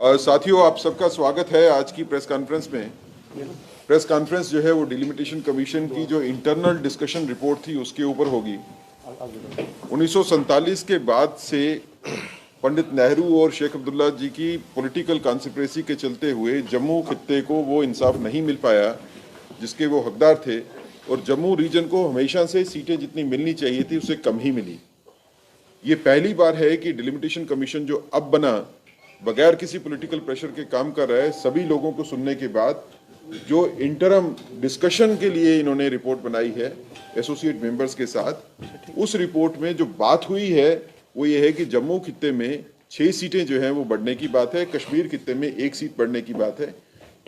साथियों, आप सबका स्वागत है आज की प्रेस कॉन्फ्रेंस में। प्रेस कॉन्फ्रेंस जो है वो डिलिमिटेशन कमीशन की जो इंटरनल डिस्कशन रिपोर्ट थी उसके ऊपर होगी। 1947 के बाद से पंडित नेहरू और शेख अब्दुल्ला जी की पॉलिटिकल कॉन्स्पिरेसी के चलते हुए जम्मू खित्ते को वो इंसाफ नहीं मिल पाया जिसके वो हकदार थे, और जम्मू रीजन को हमेशा से सीटें जितनी मिलनी चाहिए थी उससे कम ही मिली। ये पहली बार है कि डिलिमिटेशन कमीशन जो अब बना बगैर किसी पॉलिटिकल प्रेशर के काम कर रहा है। सभी लोगों को सुनने के बाद जो इंटरम डिस्कशन के लिए इन्होंने रिपोर्ट बनाई है एसोसिएट मेंबर्स के साथ, उस रिपोर्ट में जो बात हुई है वो ये है कि जम्मू खित्ते में 6 सीटें जो हैं वो बढ़ने की बात है, कश्मीर खित्ते में 1 सीट बढ़ने की बात है।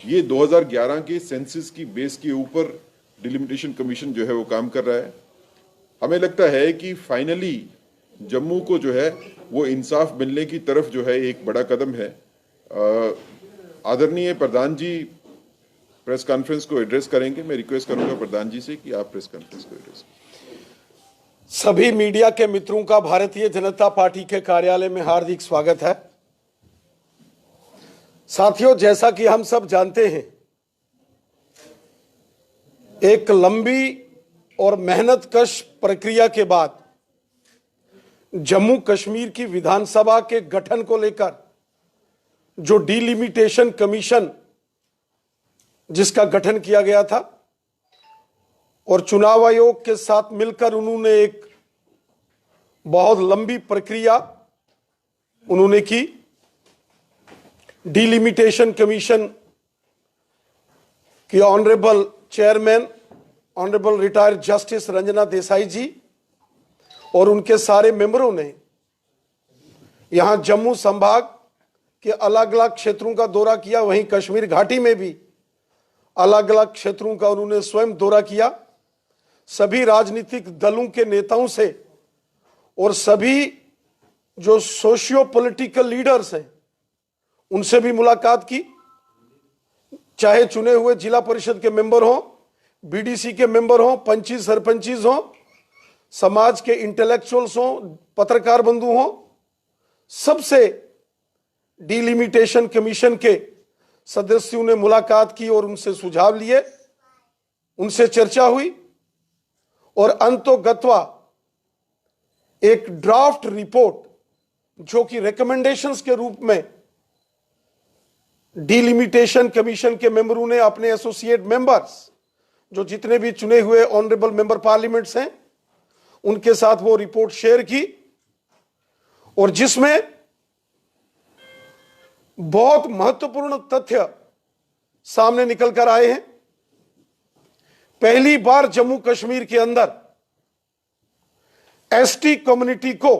ये 2011 के सेंसस की बेस के ऊपर डिलिमिटेशन कमीशन जो है वो काम कर रहा है। हमें लगता है कि फाइनली जम्मू को जो है वो इंसाफ मिलने की तरफ जो है एक बड़ा कदम है। आदरणीय प्रधान जी प्रेस कॉन्फ्रेंस को एड्रेस करेंगे। मैं रिक्वेस्ट करूंगा प्रधान जी से कि आप प्रेस कॉन्फ्रेंस को एड्रेस करें। सभी मीडिया के मित्रों का भारतीय जनता पार्टी के कार्यालय में हार्दिक स्वागत है। साथियों, जैसा कि हम सब जानते हैं, एक लंबी और मेहनतकश प्रक्रिया के बाद जम्मू कश्मीर की विधानसभा के गठन को लेकर जो डिलिमिटेशन कमीशन जिसका गठन किया गया था और चुनाव आयोग के साथ मिलकर उन्होंने एक बहुत लंबी प्रक्रिया उन्होंने की। डिलिमिटेशन कमीशन की honourable chairman honourable retired justice Ranjana Desai ji और उनके सारे मेंबरों ने यहां जम्मू संभाग के अलग अलग क्षेत्रों का दौरा किया। वहीं कश्मीर घाटी में भी अलग अलग क्षेत्रों का उन्होंने स्वयं दौरा किया। सभी राजनीतिक दलों के नेताओं से और सभी जो सोशियो पॉलिटिकल लीडर्स हैं उनसे भी मुलाकात की, चाहे चुने हुए जिला परिषद के मेंबर हों, बीडीसी के मेंबर हों, पंची सरपंचीज हों, समाज के इंटेलेक्चुअल्स हों, पत्रकार बंधु हों, सबसे डिलिमिटेशन कमीशन के सदस्यों ने मुलाकात की और उनसे सुझाव लिए, उनसे चर्चा हुई और अंतोगत्वा एक ड्राफ्ट रिपोर्ट जो कि रिकमेंडेशंस के रूप में डिलिमिटेशन कमीशन के मेंबरों ने अपने एसोसिएट मेंबर्स जो जितने भी चुने हुए ऑनरेबल मेंबर पार्लियामेंट्स हैं उनके साथ वो रिपोर्ट शेयर की, और जिसमें बहुत महत्वपूर्ण तथ्य सामने निकल कर आए हैं। पहली बार जम्मू कश्मीर के अंदर एसटी कम्युनिटी को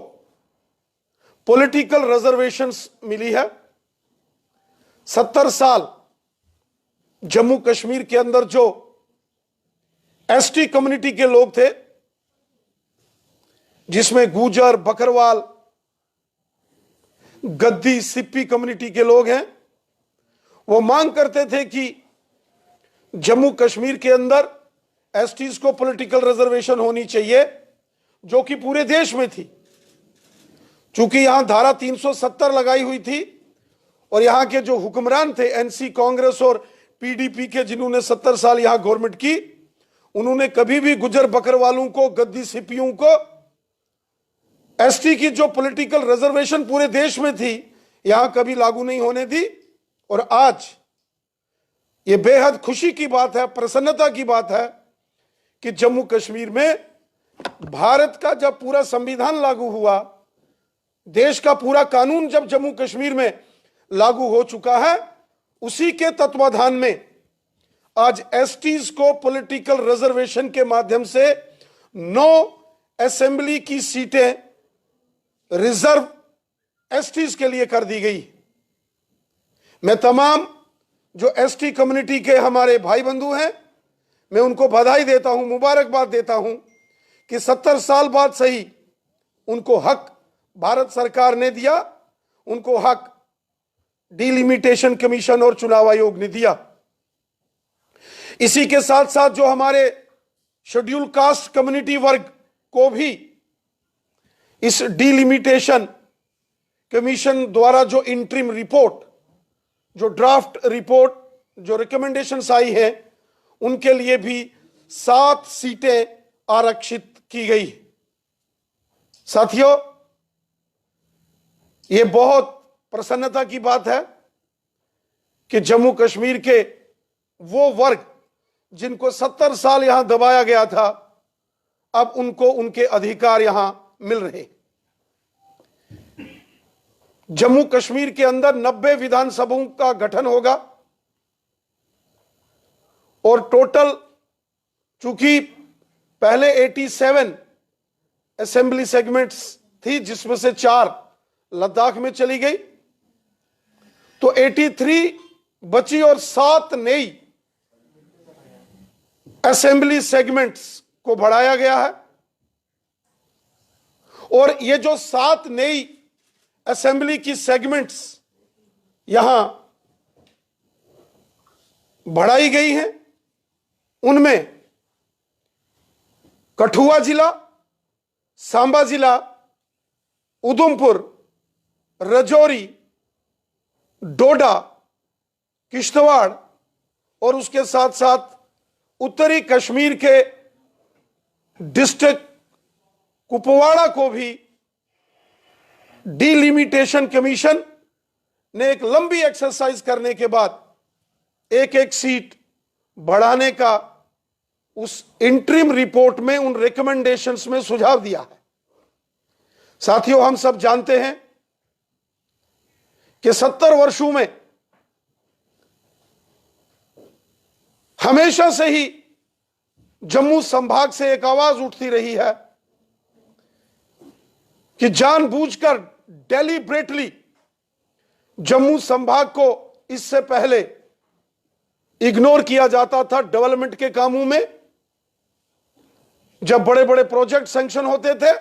पॉलिटिकल रिजर्वेशंस मिली है। 70 साल जम्मू कश्मीर के अंदर जो एसटी कम्युनिटी के लोग थे, जिसमें गुजर, बकरवाल, गद्दी, सिप्पी कम्युनिटी के लोग हैं, वो मांग करते थे कि जम्मू कश्मीर के अंदर एसटीज को पॉलिटिकल रिजर्वेशन होनी चाहिए, जो कि पूरे देश में थी। चूंकि यहां धारा 370 लगाई हुई थी और यहां के जो हुक्मरान थे एनसी कांग्रेस और पीडीपी के, जिन्होंने 70 साल यहां गवर्नमेंट की, उन्होंने कभी भी गुजर बकरवालों को, गद्दी सिप्पियों को एसटी की जो पॉलिटिकल रिजर्वेशन पूरे देश में थी यहां कभी लागू नहीं होने दी। और आज यह बेहद खुशी की बात है, प्रसन्नता की बात है कि जम्मू कश्मीर में भारत का जब पूरा संविधान लागू हुआ, देश का पूरा कानून जब जम्मू कश्मीर में लागू हो चुका है, उसी के तत्वाधान में आज एसटीज को पॉलिटिकल रिजर्वेशन के माध्यम से 9 असेंबली की सीटें रिजर्व एसटीज के लिए कर दी गई। मैं तमाम जो एसटी कम्युनिटी के हमारे भाई बंधु हैं, मैं उनको बधाई देता हूं, मुबारकबाद देता हूं कि 70 साल बाद सही उनको हक भारत सरकार ने दिया, उनको हक डिलिमिटेशन कमीशन और चुनाव आयोग ने दिया। इसी के साथ साथ जो हमारे शेड्यूल कास्ट कम्युनिटी वर्ग को भी इस डिलिमिटेशन कमीशन द्वारा जो इंटरिम रिपोर्ट जो ड्राफ्ट रिपोर्ट जो रिकमेंडेशंस आई है उनके लिए भी 7 सीटें आरक्षित की गई। साथियों, यह बहुत प्रसन्नता की बात है कि जम्मू कश्मीर के वो वर्ग जिनको 70 साल यहां दबाया गया था, अब उनको उनके अधिकार यहां मिल रहे। जम्मू कश्मीर के अंदर 90 विधानसभाओं का गठन होगा और टोटल, चूंकि पहले 87 असेंबली सेगमेंट्स थी जिसमें से 4 लद्दाख में चली गई, तो 83 बची और 7 नई असेंबली सेगमेंट्स को बढ़ाया गया है। और ये जो 7 नई असेंबली की सेगमेंट्स यहां बढ़ाई गई हैं, उनमें कठुआ जिला, सांबा जिला, उधमपुर, राजौरी, डोडा, किश्तवाड़ और उसके साथ साथ उत्तरी कश्मीर के डिस्ट्रिक्ट कुपवाड़ा को भी डिलिमिटेशन कमीशन ने एक लंबी एक्सरसाइज करने के बाद एक एक सीट बढ़ाने का उस इंटरिम रिपोर्ट में, उन रिकमेंडेशंस में सुझाव दिया है। साथियों, हम सब जानते हैं कि 70 वर्षों में हमेशा से ही जम्मू संभाग से एक आवाज उठती रही है कि जानबूझकर, डेलिब्रेटली जम्मू संभाग को इससे पहले इग्नोर किया जाता था डेवलपमेंट के कामों में। जब बड़े बड़े प्रोजेक्ट सैंक्शन होते थे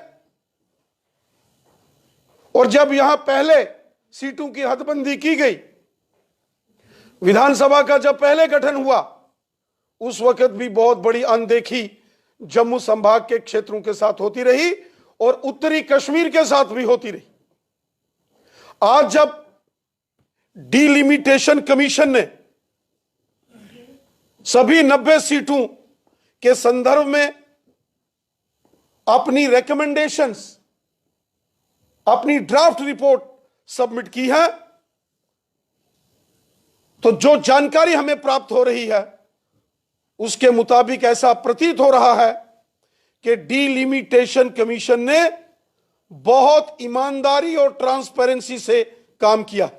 और जब यहां पहले सीटों की हदबंदी की गई, विधानसभा का जब पहले गठन हुआ, उस वक्त भी बहुत बड़ी अनदेखी जम्मू संभाग के क्षेत्रों के साथ होती रही और उत्तरी कश्मीर के साथ भी होती रही। आज जब डिलिमिटेशन कमीशन ने सभी 90 सीटों के संदर्भ में अपनी रिकमेंडेशंस, अपनी ड्राफ्ट रिपोर्ट सबमिट की है, तो जो जानकारी हमें प्राप्त हो रही है उसके मुताबिक ऐसा प्रतीत हो रहा है कि डिलिमिटेशन कमीशन ने बहुत ईमानदारी और ट्रांसपेरेंसी से काम किया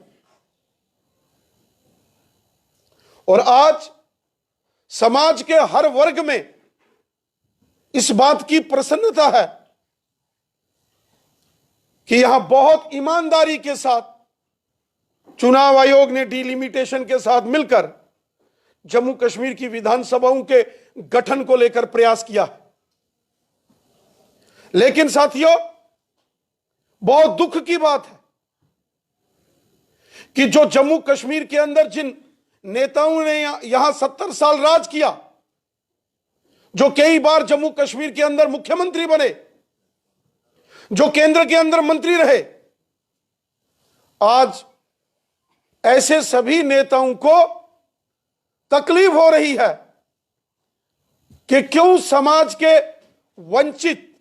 और आज समाज के हर वर्ग में इस बात की प्रसन्नता है कि यहां बहुत ईमानदारी के साथ चुनाव आयोग ने डिलिमिटेशन के साथ मिलकर जम्मू कश्मीर की विधानसभाओं के गठन को लेकर प्रयास किया। लेकिन साथियों, बहुत दुख की बात है कि जो जम्मू कश्मीर के अंदर जिन नेताओं ने यहां 70 साल राज किया, जो कई बार जम्मू कश्मीर के अंदर मुख्यमंत्री बने, जो केंद्र के अंदर मंत्री रहे, आज ऐसे सभी नेताओं को तकलीफ हो रही है कि क्यों समाज के वंचित,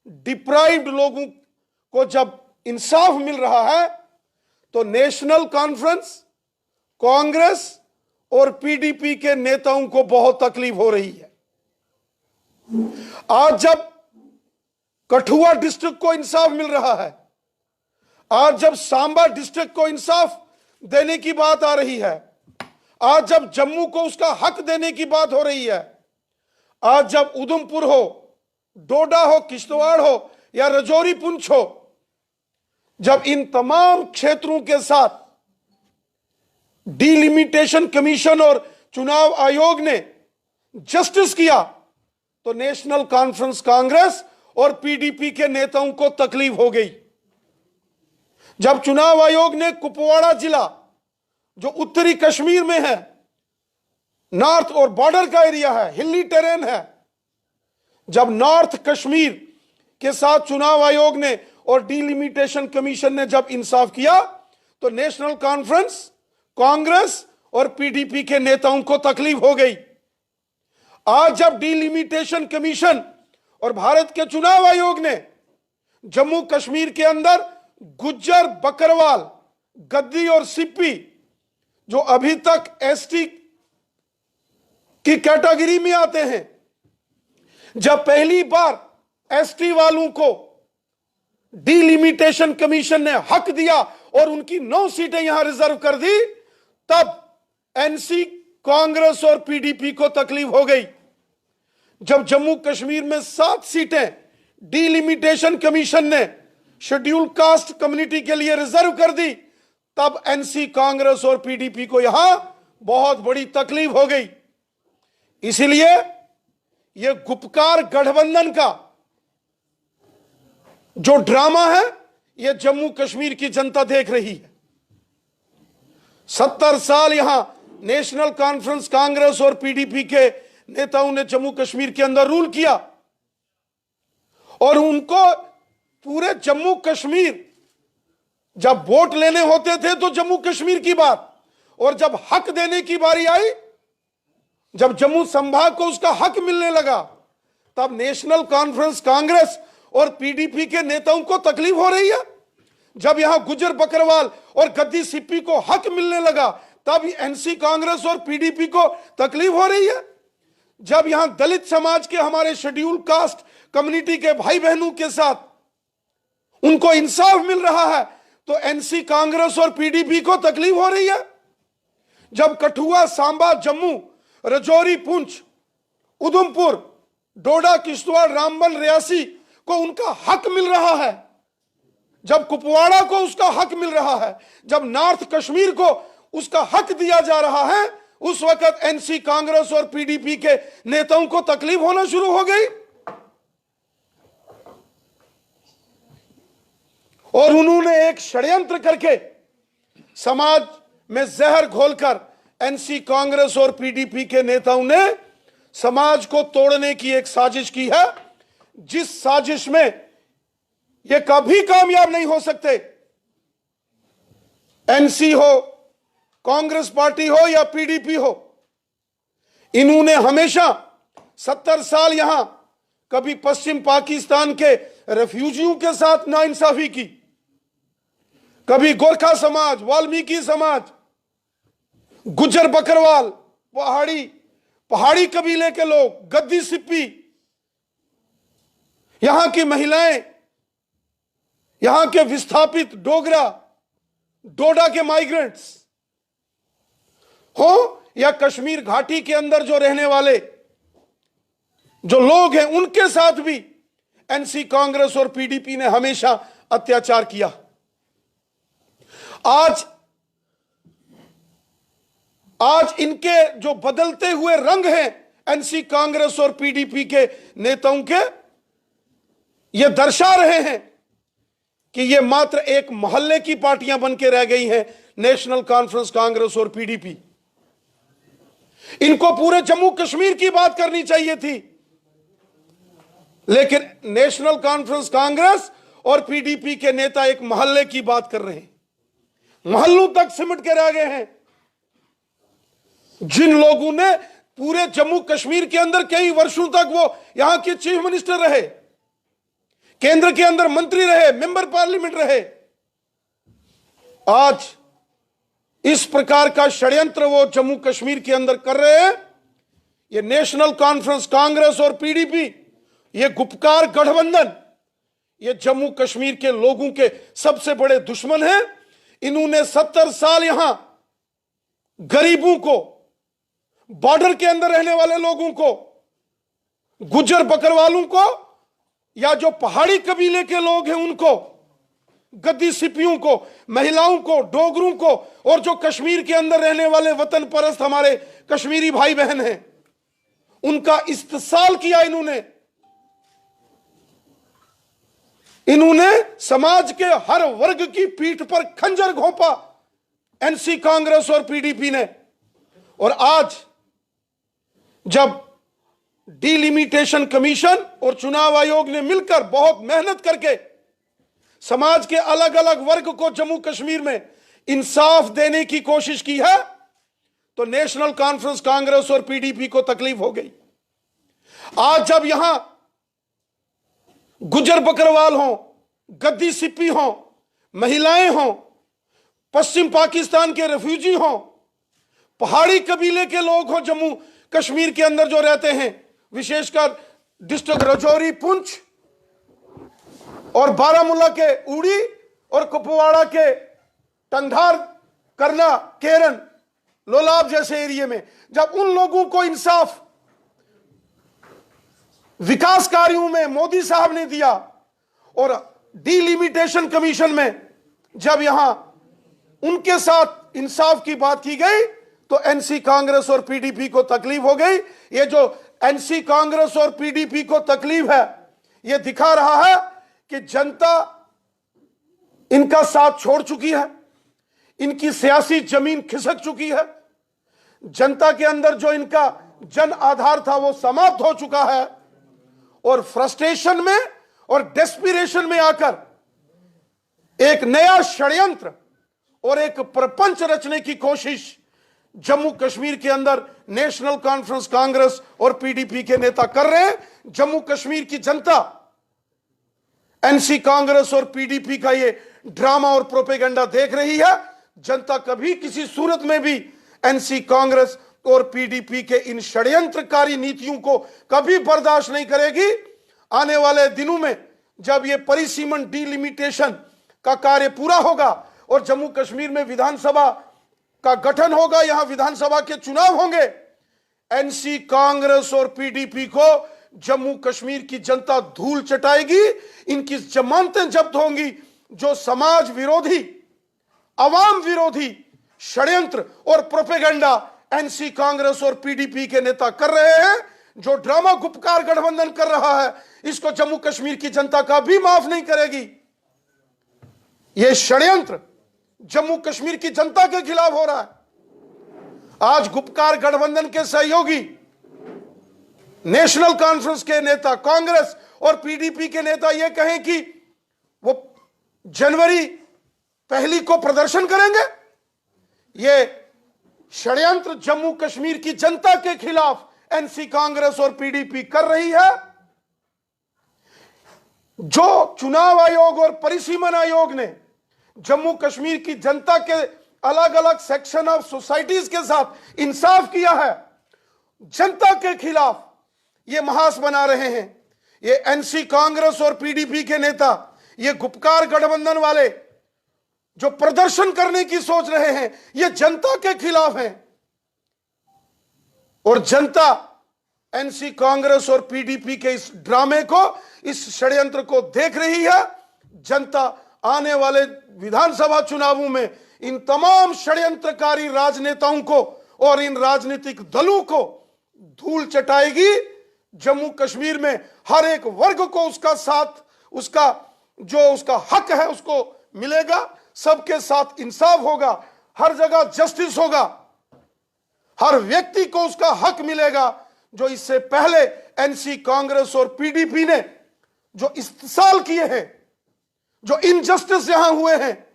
डिप्राइव्ड लोगों को जब इंसाफ मिल रहा है तो नेशनल कॉन्फ्रेंस, कांग्रेस और पीडीपी के नेताओं को बहुत तकलीफ हो रही है। आज जब कठुआ डिस्ट्रिक्ट को इंसाफ मिल रहा है, आज जब सांबा डिस्ट्रिक्ट को इंसाफ देने की बात आ रही है, आज जब जम्मू को उसका हक देने की बात हो रही है, आज जब उधमपुर हो, डोडा हो, किश्तवाड़ हो या राजौरी पुंछ हो, जब इन तमाम क्षेत्रों के साथ डिलिमिटेशन कमीशन और चुनाव आयोग ने जस्टिस किया, तो नेशनल कॉन्फ्रेंस, कांग्रेस और पीडीपी के नेताओं को तकलीफ हो गई। जब चुनाव आयोग ने कुपवाड़ा जिला, जो उत्तरी कश्मीर में है, नॉर्थ और बॉर्डर का एरिया है, हिली टेरेन है, जब नॉर्थ कश्मीर के साथ चुनाव आयोग ने और डिलिमिटेशन कमीशन ने जब इंसाफ किया, तो नेशनल कॉन्फ्रेंस, कांग्रेस और पीडीपी के नेताओं को तकलीफ हो गई। आज जब डिलिमिटेशन कमीशन और भारत के चुनाव आयोग ने जम्मू कश्मीर के अंदर गुज्जर, बकरवाल, गद्दी और सिप्पी, जो अभी तक एसटी की कैटेगरी में आते हैं, जब पहली बार एसटी वालों को डिलिमिटेशन कमीशन ने हक दिया और उनकी 9 सीटें यहां रिजर्व कर दी, तब एनसी, कांग्रेस और पीडीपी को तकलीफ हो गई। जब जम्मू कश्मीर में 7 सीटें डिलिमिटेशन कमीशन ने शेड्यूल कास्ट कम्युनिटी के लिए रिजर्व कर दी, तब एनसी, कांग्रेस और पीडीपी को यहां बहुत बड़ी तकलीफ हो गई। इसलिए यह गुपकार गठबंधन का जो ड्रामा है, यह जम्मू कश्मीर की जनता देख रही है। 70 साल यहां नेशनल कॉन्फ्रेंस कांग्रेस और पीडीपी के नेताओं ने जम्मू कश्मीर के अंदर रूल किया और उनको पूरे जम्मू कश्मीर, जब वोट लेने होते थे तो जम्मू कश्मीर की बात, और जब हक देने की बारी आई, जब जम्मू संभाग को उसका हक मिलने लगा, तब नेशनल कॉन्फ्रेंस कांग्रेस और पीडीपी के नेताओं को तकलीफ हो रही है। जब यहां गुज्जर, बकरवाल और गद्दी, सिप्पी को हक मिलने लगा, तब एनसी, कांग्रेस और पीडीपी को तकलीफ हो रही है। जब यहां दलित समाज के, हमारे शेड्यूल कास्ट कम्युनिटी के भाई बहनों के साथ उनको इंसाफ मिल रहा है, तो एनसी, कांग्रेस और पीडीपी को तकलीफ हो रही है। जब कठुआ, सांबा, जम्मू, रजौरी, पुंछ, उधमपुर, डोडा, किश्तवाड़, रामबन, रियासी को उनका हक मिल रहा है, जब कुपवाड़ा को उसका हक मिल रहा है, जब नॉर्थ कश्मीर को उसका हक दिया जा रहा है, उस वक्त एनसी, कांग्रेस और पीडीपी के नेताओं को तकलीफ होना शुरू हो गई और उन्होंने एक षड्यंत्र करके समाज में जहर घोलकर एनसी, कांग्रेस और पीडीपी के नेताओं ने समाज को तोड़ने की एक साजिश की है, जिस साजिश में ये कभी कामयाब नहीं हो सकते। एनसी हो, कांग्रेस पार्टी हो या पीडीपी हो, इन्होंने हमेशा 70 साल यहां कभी पश्चिम पाकिस्तान के रेफ्यूजियों के साथ नाइंसाफी की, कभी गोरखा समाज, वाल्मीकि समाज, गुज्जर, बकरवाल, पहाड़ी कबीले के लोग, गद्दी, सिप्पी, यहां की महिलाएं, यहां के विस्थापित डोगरा, डोडा के माइग्रेंट्स हो या कश्मीर घाटी के अंदर जो रहने वाले जो लोग हैं, उनके साथ भी एनसी, कांग्रेस और पीडीपी ने हमेशा अत्याचार किया। आज इनके जो बदलते हुए रंग हैं एनसी, कांग्रेस और पीडीपी के नेताओं के, ये दर्शा रहे हैं कि ये मात्र एक मोहल्ले की पार्टियां बन के रह गई हैं, नेशनल कॉन्फ्रेंस कांग्रेस और पीडीपी। इनको पूरे जम्मू कश्मीर की बात करनी चाहिए थी, लेकिन नेशनल कॉन्फ्रेंस कांग्रेस और पीडीपी के नेता एक मोहल्ले की बात कर रहे हैं, मोहल्लों तक सिमट के रह गए हैं। जिन लोगों ने पूरे जम्मू कश्मीर के अंदर कई वर्षों तक वो यहां के चीफ मिनिस्टर रहे, केंद्र के अंदर मंत्री रहे, मेंबर पार्लियामेंट रहे, आज इस प्रकार का षड्यंत्र वो जम्मू कश्मीर के अंदर कर रहे हैं। ये नेशनल कॉन्फ्रेंस कांग्रेस और पीडीपी, ये गुपकार गठबंधन, ये जम्मू कश्मीर के लोगों के सबसे बड़े दुश्मन हैं। इन्होंने 70 साल यहां गरीबों को, बॉर्डर के अंदर रहने वाले लोगों को, गुज्जर, बकरवालों को, या जो पहाड़ी कबीले के लोग हैं उनको, गद्दी, सिप्पियों को, महिलाओं को, डोगरों को, और जो कश्मीर के अंदर रहने वाले वतन परस्त हमारे कश्मीरी भाई बहन हैं, उनका इस्तेसाल किया। इन्होंने समाज के हर वर्ग की पीठ पर खंजर घोंपा एनसी, कांग्रेस और पीडीपी ने। और आज जब डिलिमिटेशन कमीशन और चुनाव आयोग ने मिलकर बहुत मेहनत करके समाज के अलग अलग वर्ग को जम्मू कश्मीर में इंसाफ देने की कोशिश की है तो नेशनल कॉन्फ्रेंस कांग्रेस और पीडीपी को तकलीफ हो गई। आज जब यहां गुजर बकरवाल हो, गद्दी सिप्पी हो, महिलाएं हो, पश्चिम पाकिस्तान के रेफ्यूजी हो, पहाड़ी कबीले के लोग हो, जम्मू कश्मीर के अंदर जो रहते हैं, विशेषकर डिस्ट्रिक्ट राजौरी, पुंछ और बारामूला के उड़ी और कुपवाड़ा के टंगधार, करना, केरन, लोलाब जैसे एरिया में, जब उन लोगों को इंसाफ विकास कार्यों में मोदी साहब ने दिया और डिलिमिटेशन कमीशन में जब यहां उनके साथ इंसाफ की बात की गई तो एनसी कांग्रेस और पीडीपी को तकलीफ हो गई। ये जो एनसी कांग्रेस और पीडीपी को तकलीफ है, यह दिखा रहा है कि जनता इनका साथ छोड़ चुकी है, इनकी सियासी जमीन खिसक चुकी है, जनता के अंदर जो इनका जन आधार था वो समाप्त हो चुका है और फ्रस्ट्रेशन में और डेस्पिरेशन में आकर एक नया षड्यंत्र और एक प्रपंच रचने की कोशिश जम्मू कश्मीर के अंदर नेशनल कॉन्फ्रेंस कांग्रेस और पीडीपी के नेता कर रहे हैं। जम्मू कश्मीर की जनता एनसी कांग्रेस और पीडीपी का ये ड्रामा और प्रोपेगेंडा देख रही है। जनता कभी किसी सूरत में भी एनसी कांग्रेस और पीडीपी के इन षड्यंत्रकारी नीतियों को कभी बर्दाश्त नहीं करेगी। आने वाले दिनों में जब ये परिसीमन डिलिमिटेशन का कार्य पूरा होगा और जम्मू कश्मीर में विधानसभा का गठन होगा, यहां विधानसभा के चुनाव होंगे, एनसी कांग्रेस और पीडीपी को जम्मू कश्मीर की जनता धूल चटाएगी, इनकी जमानतें जब्त होंगी। जो समाज विरोधी, अवाम विरोधी षड्यंत्र और प्रोपेगेंडा एनसी कांग्रेस और पीडीपी के नेता कर रहे हैं, जो ड्रामा गुपकार गठबंधन कर रहा है, इसको जम्मू कश्मीर की जनता का भी माफ नहीं करेगी। यह षड्यंत्र जम्मू कश्मीर की जनता के खिलाफ हो रहा है। आज गुपकार गठबंधन के सहयोगी नेशनल कॉन्फ्रेंस के नेता, कांग्रेस और पीडीपी के नेता यह कहें कि वो जनवरी 1 को प्रदर्शन करेंगे, यह षड्यंत्र जम्मू कश्मीर की जनता के खिलाफ एनसी कांग्रेस और पीडीपी कर रही है। जो चुनाव आयोग और परिसीमन आयोग ने जम्मू कश्मीर की जनता के अलग अलग सेक्शन ऑफ सोसाइटीज के साथ इंसाफ किया है, जनता के खिलाफ ये महास बना रहे हैं। ये एनसी कांग्रेस और पीडीपी के नेता, ये गुपकार गठबंधन वाले जो प्रदर्शन करने की सोच रहे हैं, ये जनता के खिलाफ हैं और जनता एनसी कांग्रेस और पीडीपी के इस ड्रामे को, इस षड्यंत्र को देख रही है। जनता आने वाले विधानसभा चुनावों में इन तमाम षड्यंत्रकारी राजनेताओं को और इन राजनीतिक दलों को धूल चटाएगी। जम्मू कश्मीर में हर एक वर्ग को उसका साथ, उसका जो उसका हक है उसको मिलेगा, सबके साथ इंसाफ होगा, हर जगह जस्टिस होगा, हर व्यक्ति को उसका हक मिलेगा। जो इससे पहले एनसी कांग्रेस और पीडीपी ने जो इस्तेसाल किए हैं, जो इनजस्टिस यहां हुए हैं,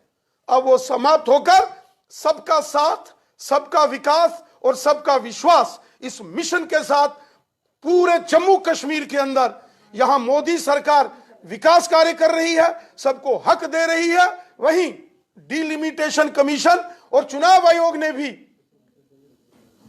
अब वो समाप्त होकर सबका साथ, सबका विकास और सबका विश्वास, इस मिशन के साथ पूरे जम्मू कश्मीर के अंदर यहां मोदी सरकार विकास कार्य कर रही है, सबको हक दे रही है। वहीं डिलिमिटेशन कमीशन और चुनाव आयोग ने भी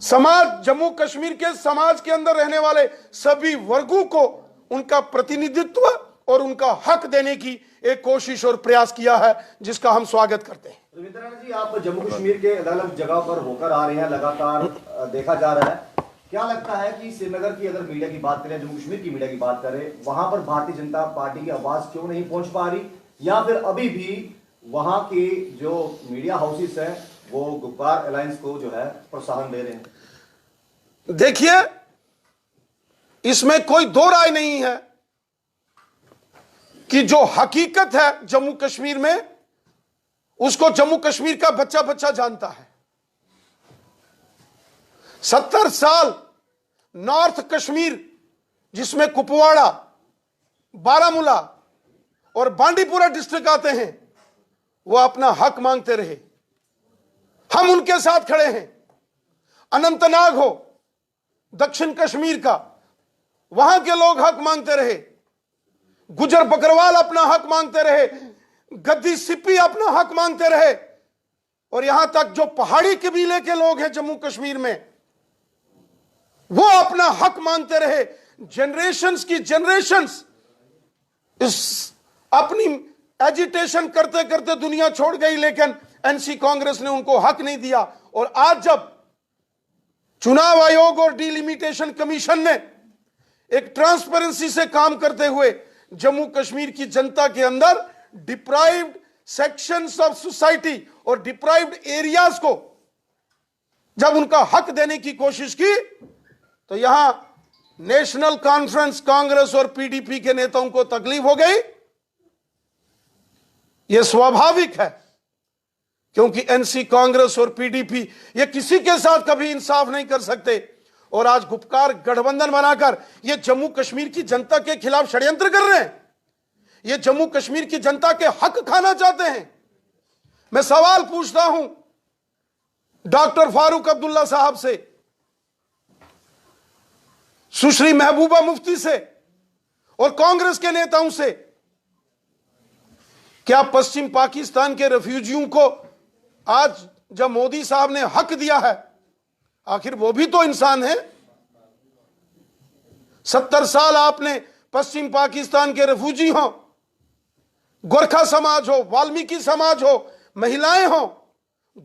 समाज, जम्मू कश्मीर के समाज के अंदर रहने वाले सभी वर्गों को उनका प्रतिनिधित्व और उनका हक देने की एक कोशिश और प्रयास किया है, जिसका हम स्वागत करते हैं। रविंद्रनाथ जी, आप जम्मू कश्मीर के अलग अलग जगह पर होकर आ रहे हैं, लगातार देखा जा रहा है। क्या लगता है कि श्रीनगर की अगर मीडिया की बात करें, जम्मू कश्मीर की मीडिया की बात करें, वहां पर भारतीय जनता पार्टी की आवाज क्यों नहीं पहुंच पा रही, या फिर अभी भी वहां के जो मीडिया हाउसेस हैं वो गुपकार अलायंस को जो है प्रोत्साहन दे रहे हैं? देखिए, इसमें कोई दो राय नहीं है कि जो हकीकत है जम्मू कश्मीर में, उसको जम्मू कश्मीर का बच्चा बच्चा जानता है। 70 साल नॉर्थ कश्मीर, जिसमें कुपवाड़ा, बारामूला और बांडीपुरा डिस्ट्रिक्ट आते हैं, वो अपना हक मांगते रहे। हम उनके साथ खड़े हैं। अनंतनाग हो, दक्षिण कश्मीर का, वहां के लोग हक मांगते रहे, गुजर बकरवाल अपना हक मांगते रहे, गद्दी सिप्पी अपना हक मांगते रहे, और यहां तक जो पहाड़ी कबीले के लोग हैं जम्मू कश्मीर में, वो अपना हक मांगते रहे। जनरेशंस की जनरेशंस इस अपनी एजिटेशन करते करते दुनिया छोड़ गई, लेकिन एनसी कांग्रेस ने उनको हक नहीं दिया। और आज जब चुनाव आयोग और डिलिमिटेशन कमीशन ने एक ट्रांसपेरेंसी से काम करते हुए जम्मू कश्मीर की जनता के अंदर डिप्राइव्ड सेक्शंस ऑफ सोसाइटी और डिप्राइव्ड एरियाज को जब उनका हक देने की कोशिश की, तो यहां नेशनल कॉन्फ्रेंस कांग्रेस और पीडीपी के नेताओं को तकलीफ हो गई। यह स्वाभाविक है, क्योंकि एनसी कांग्रेस और पीडीपी ये किसी के साथ कभी इंसाफ नहीं कर सकते, और आज गुपकार गठबंधन बनाकर ये जम्मू कश्मीर की जनता के खिलाफ षड्यंत्र कर रहे हैं। ये जम्मू कश्मीर की जनता के हक खाना चाहते हैं। मैं सवाल पूछता हूं डॉक्टर फारूक अब्दुल्ला साहब से, सुश्री महबूबा मुफ्ती से और कांग्रेस के नेताओं से, क्या पश्चिम पाकिस्तान के रेफ्यूजियों को आज जब मोदी साहब ने हक दिया है, आखिर वो भी तो इंसान है। 70 साल आपने पश्चिम पाकिस्तान के रेफ्यूजी हो, गोरखा समाज हो, वाल्मीकि समाज हो, महिलाएं हो,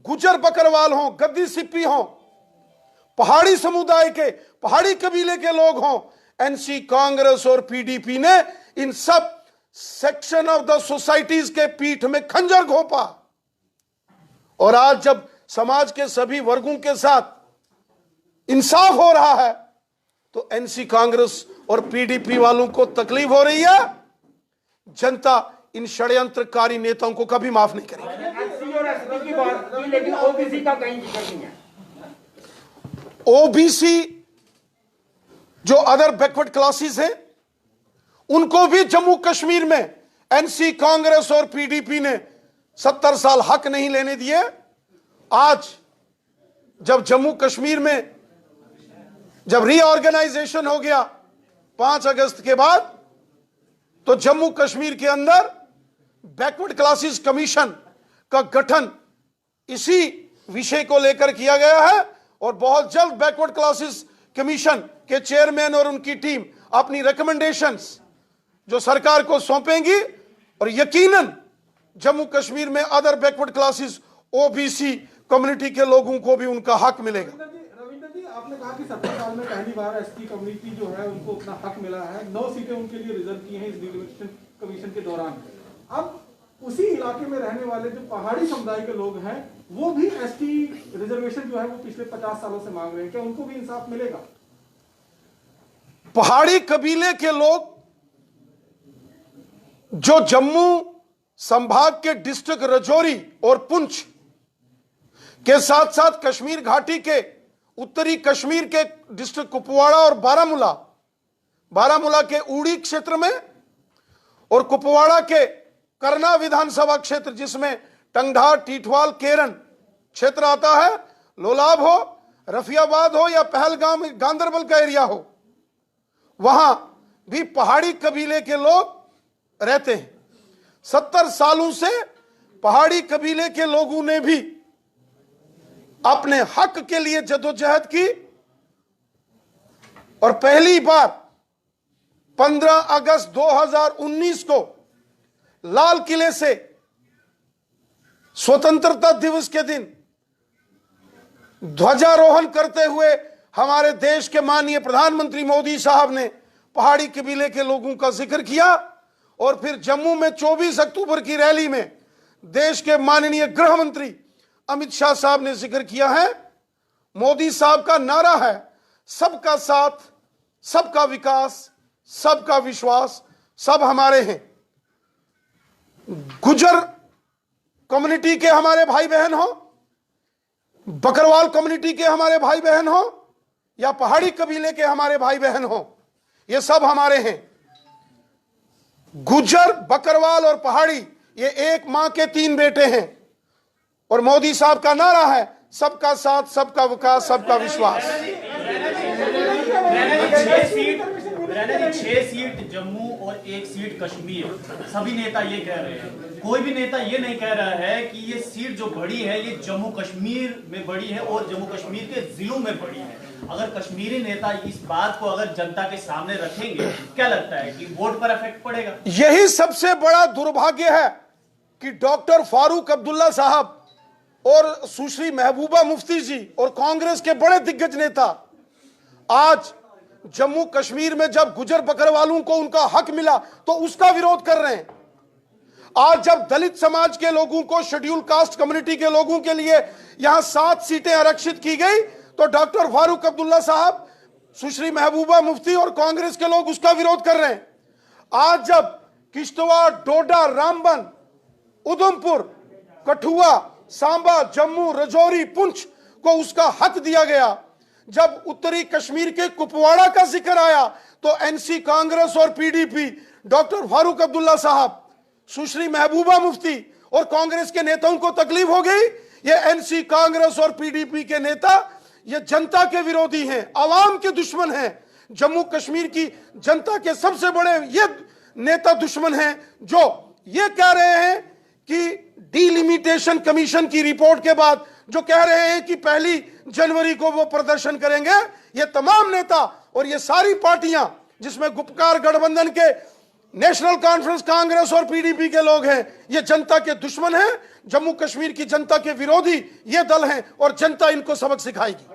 गुजर बकरवाल हो, गद्दी सिप्पी हो, पहाड़ी समुदाय के, पहाड़ी कबीले के लोग हों, एनसी कांग्रेस और पीडीपी ने इन sub section of the societies के पीठ में खंजर घोंपा। और आज जब समाज के सभी वर्गों के साथ इंसाफ हो रहा है, तो एनसी कांग्रेस और पीडीपी वालों को तकलीफ हो रही है। जनता इन षड्यंत्रकारी नेताओं को कभी माफ नहीं करेगी। एससी और एसटी की बात की, लेकिन ओबीसी का कहीं जिक्र नहीं है। ओबीसी जो अदर बैकवर्ड क्लासेस हैं, उनको भी जम्मू कश्मीर में एनसी कांग्रेस और पीडीपी ने 70 साल हक नहीं लेने दिए। आज जब जम्मू कश्मीर में जब रीऑर्गेनाइजेशन हो गया 5 अगस्त के बाद, तो जम्मू कश्मीर के अंदर बैकवर्ड क्लासेस कमीशन का गठन इसी विषय को लेकर किया गया है, और बहुत जल्द बैकवर्ड क्लासेस कमीशन के चेयरमैन और उनकी टीम अपनी रिकमेंडेशंस जो सरकार को सौंपेंगी, और यकीनन जम्मू कश्मीर में other backward classes OBC community के लोगों को भी उनका हक मिलेगा। रविंदर जी, आपने कहा कि 70 साल में पहली बार एसटी कम्युनिटी जो है उनको अपना हक मिला है। 9 सीटें उनके लिए रिजर्व की हैं इस डिलिमिटेशन कमीशन के दौरान। अब उसी इलाके में रहने वाले जो पहाड़ी समुदाय के लोग हैं, वो भी एसटी रिजर्वेशन जो है वो पिछले 50 सालों से मांग रहे हैं, क्या उनको भी इंसाफ मिलेगा? पहाड़ी कबीले के लोग जो जम्मू संभाग के डिस्ट्रिक्ट राजौरी और पुंछ के साथ साथ कश्मीर घाटी के उत्तरी कश्मीर के डिस्ट्रिक्ट कुपवाड़ा और बारामूला के उड़ी क्षेत्र में, और कुपवाड़ा के करना विधानसभा क्षेत्र जिसमें टंगधार, टीठवाल, केरन क्षेत्र आता है, लोलाब हो, रफियाबाद हो या पहलगाम गांदरबल का एरिया हो, वहां भी पहाड़ी कबीले के लोग रहते हैं। 70 सालों से पहाड़ी कबीले के लोगों ने भी अपने हक के लिए जदोजहद की, और पहली बार 15 अगस्त 2019 को लाल किले से स्वतंत्रता दिवस के दिन ध्वजारोहण करते हुए हमारे देश के माननीय प्रधानमंत्री मोदी साहब ने पहाड़ी कबीले के लोगों का जिक्र किया, और फिर जम्मू में 24 अक्टूबर की रैली में देश के माननीय गृह मंत्री अमित शाह साहब ने जिक्र किया है। मोदी साहब का नारा है सबका साथ, सबका विकास, सबका विश्वास, सब हमारे हैं। गुजर कम्युनिटी के हमारे भाई बहन हो, बकरवाल कम्युनिटी के हमारे भाई बहन हो, या पहाड़ी कबीले के हमारे भाई बहन हो, ये सब हमारे हैं। गुजर, बकरवाल और पहाड़ी ये एक मां के 3 बेटे हैं, और मोदी साहब का नारा है सबका साथ, सबका विकास, सबका विश्वास। 6 सीट जम्मू और 1 सीट कश्मीर, सभी नेता ये कह रहे हैं। कोई भी नेता ये नहीं कह रहा है कि ये सीट जो बढ़ी है ये जम्मू कश्मीर में बढ़ी है और जम्मू कश्मीर के जिलों में बढ़ी है। अगर कश्मीरी नेता इस बात को अगर जनता के सामने रखेंगे, क्या लगता है कि वोट पर इफेक्ट पड़ेगा? यही सबसे बड़ा दुर्भाग्य है कि डॉक्टर फारूक अब्दुल्ला साहब और सुश्री महबूबा मुफ्ती जी और कांग्रेस के बड़े दिग्गज नेता आज जम्मू कश्मीर में जब गुजर बकरवालों को उनका हक मिला तो उसका विरोध कर रहे हैं। आज जब दलित समाज के लोगों को, शेड्यूल कास्ट कम्युनिटी के लोगों के लिए यहां 7 सीटें आरक्षित की गई तो डॉक्टर फारूक अब्दुल्ला साहब, सुश्री महबूबा मुफ्ती और कांग्रेस के लोग उसका विरोध कर रहे हैं। आज जब किश्तवाड़, डोडा, रामबन, उधमपुर, कठुआ, सांबा, जम्मू, राजौरी, पुंछ को उसका हक दिया गया, जब उत्तरी कश्मीर के कुपवाड़ा का जिक्र आया तो एनसी कांग्रेस और पीडीपी, डॉक्टर फारूक अब्दुल्ला साहब, सुश्री महबूबा मुफ्ती और कांग्रेस के नेताओं को तकलीफ हो गई। ये एनसी कांग्रेस और पीडीपी के नेता ये जनता के विरोधी हैं, आवाम के दुश्मन हैं, जम्मू कश्मीर की जनता के सबसे बड़े ये नेता दुश्मन हैं जो ये कह रहे हैं कि डिलिमिटेशन कमीशन की रिपोर्ट के बाद जो कह रहे हैं कि 1 जनवरी को वो प्रदर्शन करेंगे। ये तमाम नेता और ये सारी पार्टियां जिसमें गुपकार गठबंधन के नेशनल कॉन्फ्रेंस, कांग्रेस और पीडीपी के लोग हैं, ये जनता के दुश्मन हैं, जम्मू कश्मीर की जनता के विरोधी ये दल हैं और जनता इनको सबक सिखाएगी।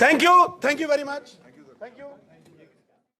Thank you very much. Thank you.